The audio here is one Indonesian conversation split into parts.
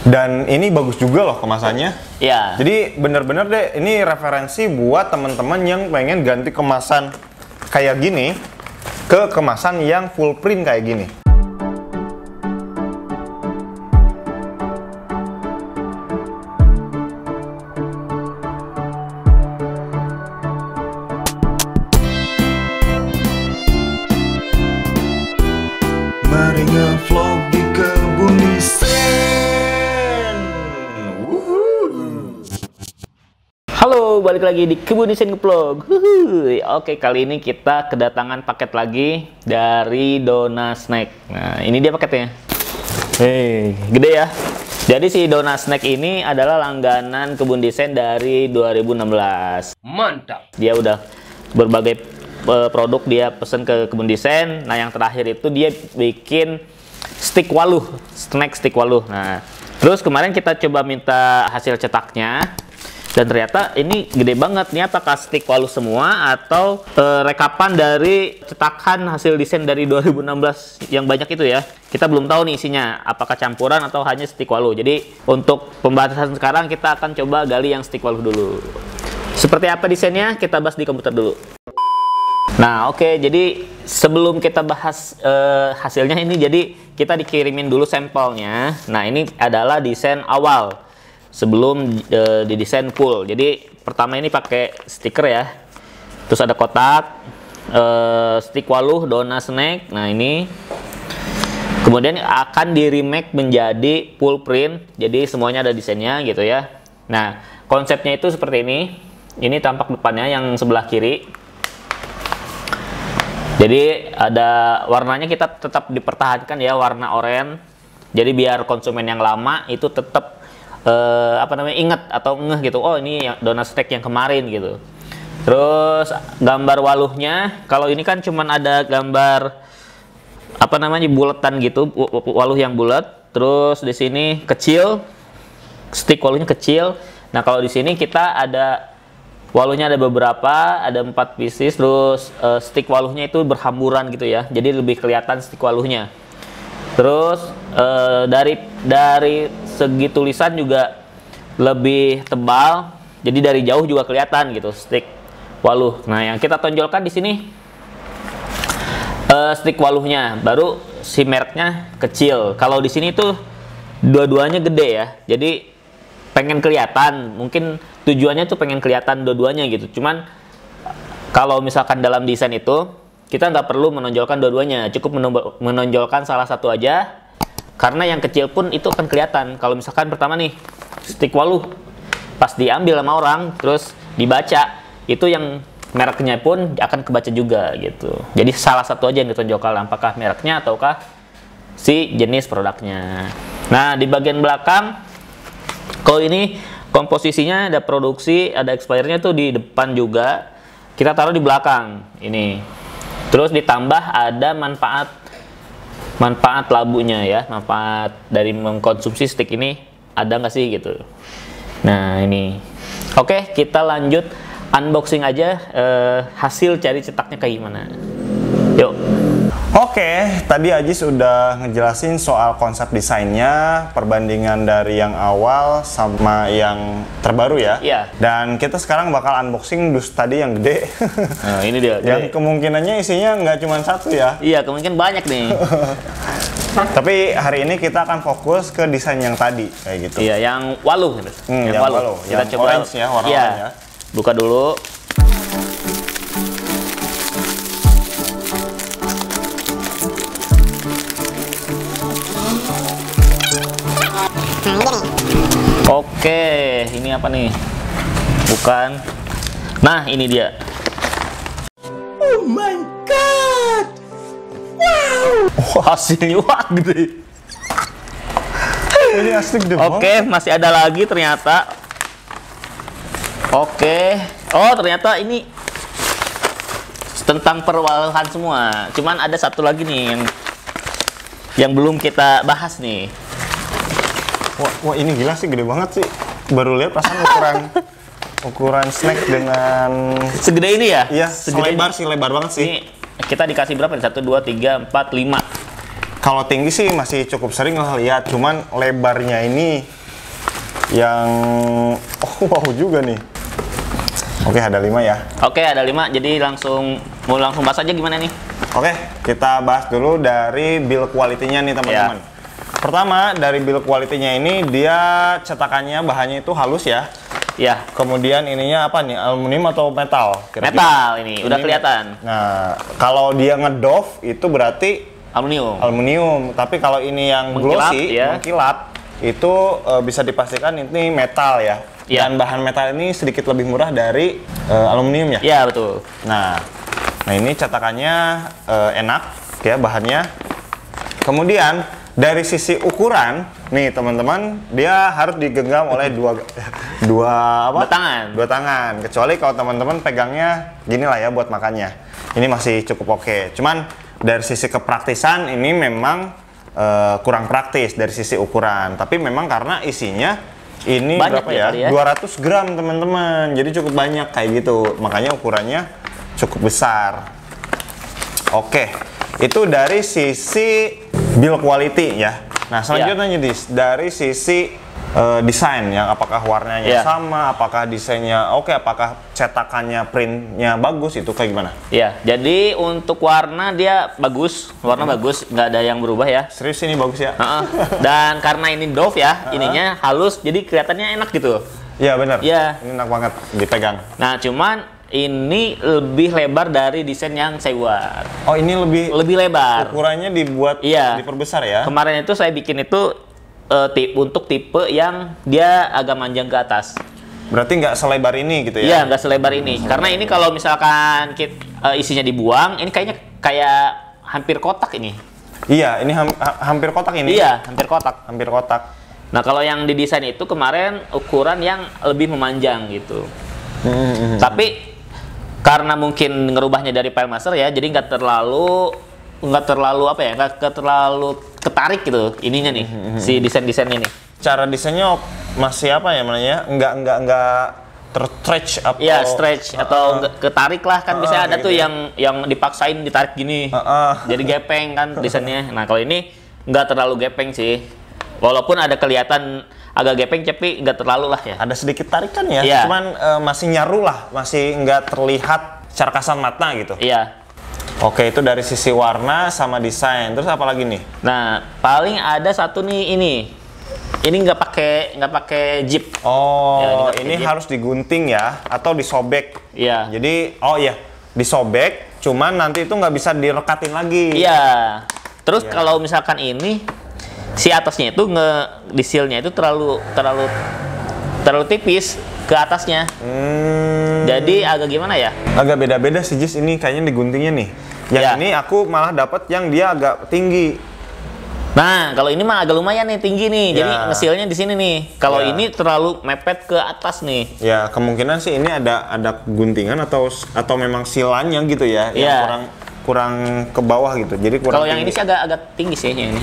Dan ini bagus juga loh kemasannya. Ya. Jadi bener-bener deh, ini referensi buat teman-teman yang pengen ganti kemasan kayak gini ke kemasan yang full print kayak gini. Mari ngevlog di kebun desain. Halo, balik lagi di Kebun Desain Nge-vlog. Oke, kali ini kita kedatangan paket lagi dari Dona Snack. Nah, ini dia paketnya. Gede ya. Jadi si Dona Snack ini adalah langganan Kebun Desain dari 2016. Mantap. Dia udah berbagai produk dia pesen ke Kebun Desain. Nah, yang terakhir itu dia bikin stick waluh, snack stick waluh. Nah, terus kemarin kita coba minta hasil cetaknya dan ternyata ini gede banget. Ini apakah stick waluh semua atau rekapan dari cetakan hasil desain dari 2016 yang banyak itu ya? Kita belum tahu nih isinya, apakah campuran atau hanya stick waluh. Jadi untuk pembahasan sekarang kita akan coba gali yang stick waluh dulu. Seperti apa desainnya? Kita bahas di komputer dulu. Nah, oke, jadi sebelum kita bahas hasilnya ini, jadi kita dikirimin dulu sampelnya. Nah, ini adalah desain awal sebelum didesain full. Jadi pertama ini pakai stiker ya, terus ada kotak stick waluh Dona Snack. Nah, ini kemudian akan di remake menjadi full print, jadi semuanya ada desainnya gitu ya. Nah, konsepnya itu seperti ini. Ini tampak depannya yang sebelah kiri. Jadi ada warnanya, kita tetap dipertahankan ya, warna oranye. Jadi biar konsumen yang lama itu tetap ingat atau ngeh gitu. Oh, ini Dona Snack yang kemarin gitu. Terus gambar waluhnya, kalau ini kan cuman ada gambar buletan gitu, waluh yang bulat. Terus di sini kecil, stick waluhnya kecil. Nah, kalau di sini kita ada waluhnya ada beberapa, ada 4 pieces, terus stick waluhnya itu berhamburan gitu ya, jadi lebih kelihatan stick waluhnya. Terus dari segi tulisan juga lebih tebal, jadi dari jauh juga kelihatan gitu stick waluh. Nah, yang kita tonjolkan di sini stick waluhnya, baru si mereknya kecil. Kalau di sini tuh dua-duanya gede ya, jadi pengen kelihatan, mungkin tujuannya tuh pengen kelihatan dua-duanya gitu. Cuman kalau misalkan dalam desain itu kita nggak perlu menonjolkan dua-duanya, cukup menonjolkan salah satu aja, karena yang kecil pun itu akan kelihatan. Kalau misalkan pertama nih stick waluh pas diambil sama orang terus dibaca, itu yang mereknya pun akan kebaca juga gitu. Jadi salah satu aja yang ditonjolkan, apakah mereknya ataukah si jenis produknya. Nah, di bagian belakang, kalau ini komposisinya ada produksi, ada expirednya tuh di depan juga. Kita taruh di belakang ini. Terus ditambah ada manfaat labunya ya, manfaat dari mengkonsumsi stick ini ada nggak sih gitu. Nah, ini. Oke, kita lanjut unboxing aja hasil cari cetaknya kayak gimana. Yuk. Oke, tadi Ajis udah ngejelasin soal konsep desainnya, perbandingan dari yang awal sama yang terbaru ya. Iya. Dan kita sekarang bakal unboxing dus tadi yang gede. Nah, ini dia. Yang kemungkinannya isinya nggak cuma satu ya. Iya, kemungkinan banyak nih. Tapi hari ini kita akan fokus ke desain yang tadi, kayak gitu. Iya, yang waluh. Yang waluh. Kita yang coba orange ya, warna iya, oranye ya. buka dulu. Oke, ini apa nih? Bukan. Nah, ini dia. Oh my god. Wow. Wah, hasilnya wah gede. Ini asli gede banget. Oke, masih ada lagi ternyata. Oke. Oh, ternyata ini tentang perwaluhan semua. Cuman ada satu lagi nih yang belum kita bahas nih. Wah, ini gila sih, gede banget sih. Baru lihat perasaan ukuran snack dengan Segede ini ya? iya, Segede lebar ini. sih, lebar banget sih. Ini kita dikasih berapa nih? 1, 2, 3, 4, 5. Kalau tinggi sih masih cukup sering lah lihat, cuman lebarnya ini yang wow juga nih. Oke, ada 5 ya. Oke, ada 5. Jadi langsung bahas aja gimana nih? Oke, kita bahas dulu dari build quality-nya nih teman-teman. Pertama, dari build quality-nya ini dia cetakannya bahannya itu halus ya. Ya. Kemudian ininya apa nih? Aluminium atau metal? Kira-kira? Metal ini udah kelihatan. Nah, kalau dia ngedove itu berarti Aluminium. aluminium. Tapi kalau ini yang Mengkilap, glossy, ya. mengkilap, itu bisa dipastikan ini metal ya. Ya. Dan bahan metal ini sedikit lebih murah dari aluminium ya. Iya, betul. Nah ini cetakannya enak ya bahannya. Kemudian dari sisi ukuran nih teman-teman, dia harus digenggam oleh dua tangan. dua tangan. Kecuali kalau teman-teman pegangnya gini lah ya buat makannya. Ini masih cukup oke. Cuman dari sisi kepraktisan ini memang kurang praktis dari sisi ukuran. Tapi memang karena isinya ini banyak berapa ya? 200 gram teman-teman. Jadi cukup banyak kayak gitu. Makanya ukurannya cukup besar. Oke, itu dari sisi build quality ya. Nah, selanjutnya dari sisi desain yang apakah warnanya sama, apakah desainnya oke, apakah cetakannya printnya bagus, itu kayak gimana? Iya, jadi untuk warna dia bagus, bagus, nggak ada yang berubah ya. Serius ini bagus ya? Dan karena ini doff ya, ininya halus, jadi kelihatannya enak gitu. Iya benar. Iya. Ini enak banget dipegang. Nah, cuman ini lebih lebar dari desain yang saya buat. Oh, ini lebih lebar. Ukurannya dibuat diperbesar ya? Kemarin itu saya bikin itu untuk tipe yang dia agak manjang ke atas. Berarti nggak selebar ini gitu ya? Iya, nggak selebar ini. Karena ini kalau misalkan isinya dibuang, ini kayaknya kayak hampir kotak ini. Iya, ini hampir kotak ini. Iya, hampir kotak. Hampir kotak. Nah, kalau yang didesain itu kemarin ukuran yang lebih memanjang gitu. Tapi karena mungkin ngerubahnya dari FileMaster ya, jadi nggak terlalu ketarik gitu ininya nih, si desain ini. Cara desainnya masih apa ya namanya? Enggak ter-stretch atau stretch atau ketarik lah kan, biasanya ada gitu tuh yang dipaksain ditarik gini. Jadi gepeng kan desainnya. Nah, kalau ini nggak terlalu gepeng sih. Walaupun ada kelihatan agak gepeng tapi nggak terlalu lah ya. Ada sedikit tarikan ya, cuman masih nyaru lah, masih nggak terlihat secara kasat mata gitu. Iya. Oke, itu dari sisi warna sama desain. Terus apa lagi nih? Nah, paling ada satu nih ini. Ini nggak pakai zip. Oh, Ya, ini harus digunting ya atau disobek. Iya. Jadi, disobek, cuman nanti itu nggak bisa direkatin lagi. Iya. Terus kalau misalkan ini si atasnya itu di seal-nya itu terlalu tipis ke atasnya. Jadi agak gimana ya? Agak beda-beda sih Jis, ini kayaknya diguntingnya nih. Yang ini aku malah dapat yang dia agak tinggi. Nah, kalau ini mah agak lumayan nih tinggi nih. Jadi ngesilnya di sini nih. Kalau ini terlalu mepet ke atas nih. Ya, kemungkinan sih ini ada guntingan atau memang silannya gitu ya, yang kurang ke bawah gitu. Jadi kurang. Kalau yang ini sih agak tinggi sih yang ini.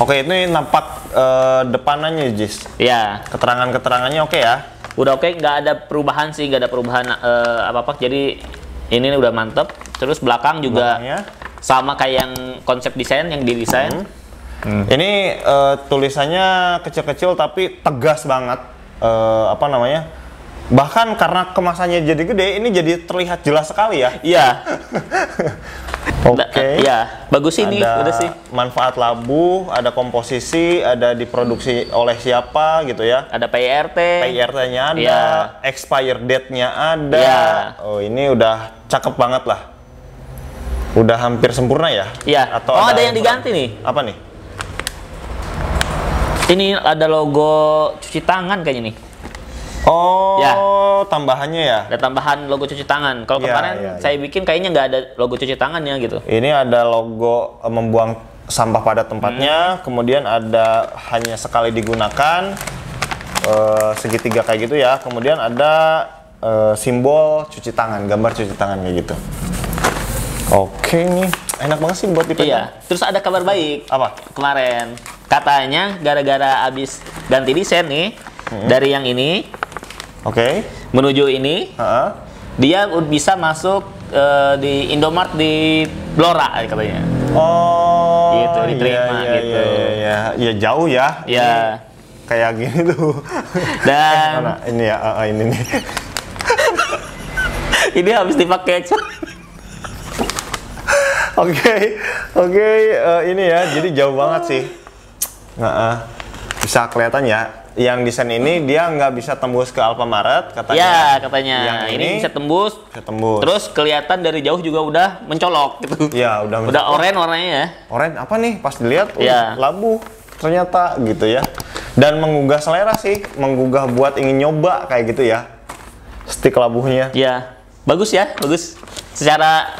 Oke, ini nampak depanannya, Jis. Iya. Keterangannya oke ya? Udah oke, nggak ada perubahan sih, nggak ada perubahan apa-apa. Jadi ini udah mantep. Terus belakang juga sama kayak yang konsep desain yang didesain. Ini tulisannya kecil-kecil tapi tegas banget. Bahkan karena kemasannya jadi gede, ini jadi terlihat jelas sekali ya. Iya. Oke. Iya, bagus ini udah sih. Manfaat labu, ada komposisi, ada diproduksi oleh siapa gitu ya. Ada PIRT. PIRT-nya ada, expired date-nya ada. Iya. Oh, ini udah cakep banget lah. Udah hampir sempurna ya? Iya. Atau ada yang diganti nih. Apa nih? Ini ada logo cuci tangan kayaknya nih. Oh, tambahannya ya? Ada tambahan logo cuci tangan. Kalau kemarin saya bikin kayaknya nggak ada logo cuci tangannya gitu. Ini ada logo membuang sampah pada tempatnya, kemudian ada hanya sekali digunakan, segitiga kayak gitu ya. Kemudian ada simbol cuci tangan, gambar cuci tangan kayak gitu. Oke nih, enak banget sih buat dipegang. Iya. Terus ada kabar baik. Apa? Kemarin katanya gara-gara abis ganti desain nih dari yang ini. Oke. Menuju ini, dia bisa masuk di Indomart di Blora katanya. Oh, Gitu, diterima, iya, gitu. Iya, ya jauh ya. Ya. Kayak gini tuh. Dan Mana? Ini ya, ini nih. ini habis dipakai. Oke, ini ya, jadi jauh banget sih. Bisa kelihatan ya. Yang desain ini dia nggak bisa tembus ke Alfamaret katanya. Ya, katanya. Yang Ini bisa tembus. Bisa tembus. Terus kelihatan dari jauh juga udah mencolok gitu. Ya, udah oranye warnanya ya. Oranye apa nih? Pas dilihat, Ya. labu ternyata gitu ya. Dan menggugah selera sih, menggugah buat ingin nyoba kayak gitu ya. Stik labuhnya. Ya, bagus ya, bagus. Secara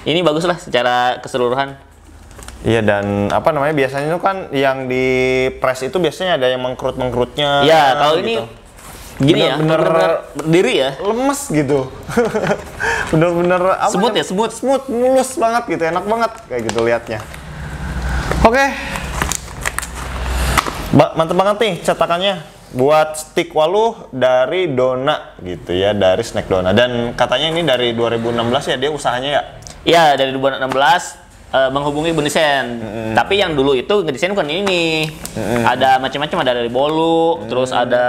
ini bagus lah secara keseluruhan. Iya, dan apa namanya, biasanya itu kan yang di press itu biasanya ada yang mengkerut-mengkerutnya. Ya, kalau ini gitu. gini Bener-bener bener berdiri ya. Lemes gitu. Bener-bener apa? Smooth ya, smooth. Smooth, mulus banget gitu, enak banget kayak gitu liatnya. Oke. Mantep banget nih cetakannya. Buat stick waluh dari Dona gitu ya, dari Snack Dona. Dan katanya ini dari 2016 ya dia usahanya ya? Iya, dari 2016 menghubungi Bundesen. Tapi yang dulu itu ngedesain bukan ini. Ada macam-macam, ada dari bolu, terus ada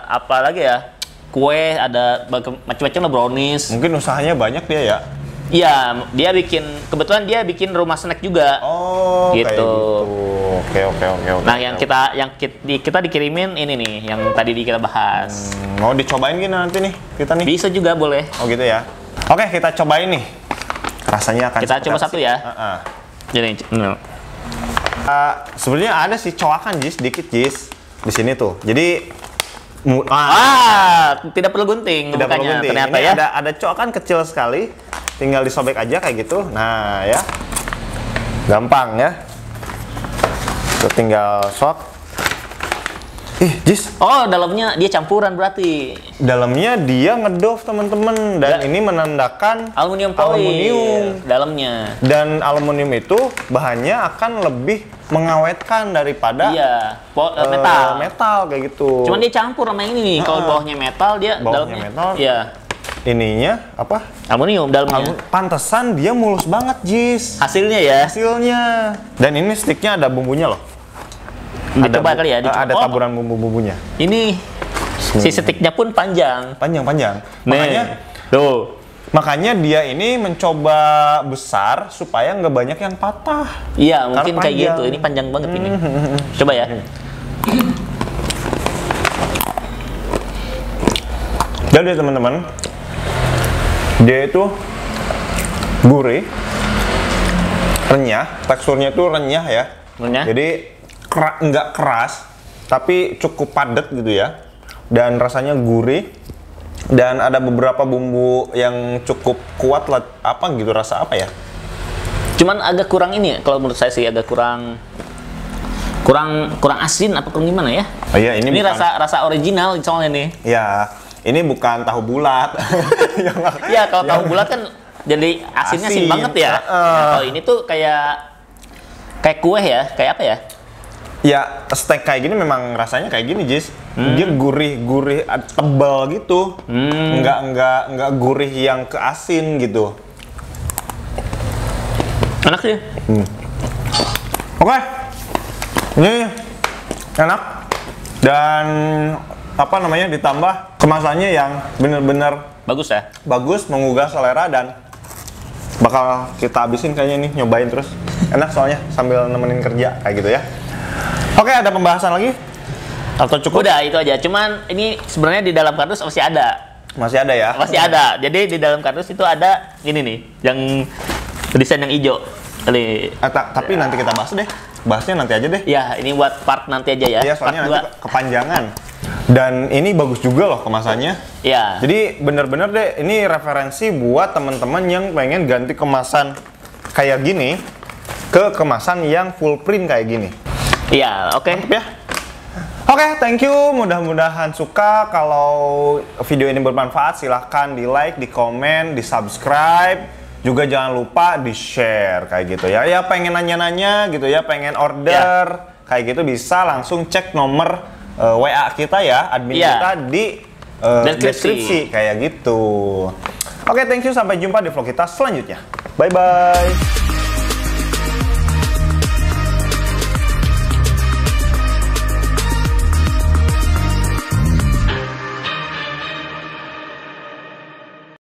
apa lagi ya? Kue, ada macam-macam lah, brownies. Mungkin usahanya banyak dia ya? Iya, kebetulan dia bikin rumah snack juga. Oh, Gitu. kayak gitu. Oke. Nah, yang kita dikirimin ini nih, yang tadi kita bahas. Mau dicobain gini nanti nih kita nih? Bisa juga boleh. Oh gitu ya. Oke, kita cobain nih. Rasanya akan Kita seperti coba apa satu sih? ya. Jadi, Sebenarnya ada sih coakan Jis, dikit Jis di sini tuh. Jadi tidak perlu gunting tidak perlu bukanya, gunting. ternyata Ini ya. ada coakan kecil sekali, tinggal disobek aja kayak gitu. Nah ya, gampang ya. Tuh, tinggal sok. Jis, Oh, dalamnya dia campuran berarti. dalamnya dia ngedove teman-teman, dan ini menandakan Aluminium foil Aluminium. dalamnya. Dan aluminium itu bahannya akan lebih mengawetkan daripada Metal. metal kayak gitu. Cuman dia campur sama ini nih. Kalau bawahnya metal, dia Bawahnya dalamnya metal. Iya. Ininya apa? Aluminium dalamnya. Pantesan dia mulus banget, Jis. Hasilnya ya. Hasilnya. Dan ini sticknya ada bumbunya loh. Dicoba kali ya. Ada Oh, taburan bumbu-bumbunya. ini si sticknya pun panjang. Panjang-panjang. Nih. Tuh. Makanya dia ini mencoba besar supaya nggak banyak yang patah. Iya, mungkin kayak panjang. gitu. Ini panjang banget ini. Coba ya. Jadi teman-teman, dia itu gurih, renyah, teksturnya itu renyah ya. Renyah. Jadi nggak keras, tapi cukup padat gitu ya. Dan rasanya gurih. Dan ada beberapa bumbu yang cukup kuat lah, apa gitu, rasa apa ya? Cuman agak kurang ini ya, kalau menurut saya sih agak kurang asin apa kurang gimana ya? Oh iya, ini bukan, rasa original soalnya nih. ya, ini bukan tahu bulat. Iya, kalau tahu bulat kan jadi asinnya asin banget ya. Nah, kalau ini tuh kayak kue ya, kayak apa ya? Ya, steak kayak gini memang rasanya kayak gini, Jis. Dia gurih-gurih, tebal gitu. Nggak gurih yang ke asin gitu. Enak sih. Oke. Ini enak. Dan apa namanya, ditambah kemasannya yang bener-bener Bagus ya. bagus, menggugah selera, dan bakal kita habisin kayaknya nih, nyobain terus. Enak soalnya sambil nemenin kerja kayak gitu ya. Oke, ada pembahasan lagi? Atau cukup? Udah itu aja. Cuman ini sebenarnya di dalam kardus masih ada. Masih ada ya? Masih ada. Jadi di dalam kardus itu ada ini nih, yang desain yang hijau. Tapi nanti kita bahas deh. Bahasnya nanti aja deh. Ya, ini buat part nanti aja ya. Iya, soalnya part nanti kepanjangan. Dan ini bagus juga loh kemasannya. Iya. Jadi bener-bener deh, ini referensi buat teman-teman yang pengen ganti kemasan kayak gini ke kemasan yang full print kayak gini. Iya, oke. Mantap ya. Oke, thank you. Mudah-mudahan suka. Kalau video ini bermanfaat, silahkan di like, di komen, di subscribe. Juga jangan lupa di share kayak gitu ya. Ya pengen nanya-nanya gitu ya, pengen order kayak gitu, bisa langsung cek nomor WA kita ya, admin kita di deskripsi kayak gitu. Oke, thank you. Sampai jumpa di vlog kita selanjutnya. Bye-bye.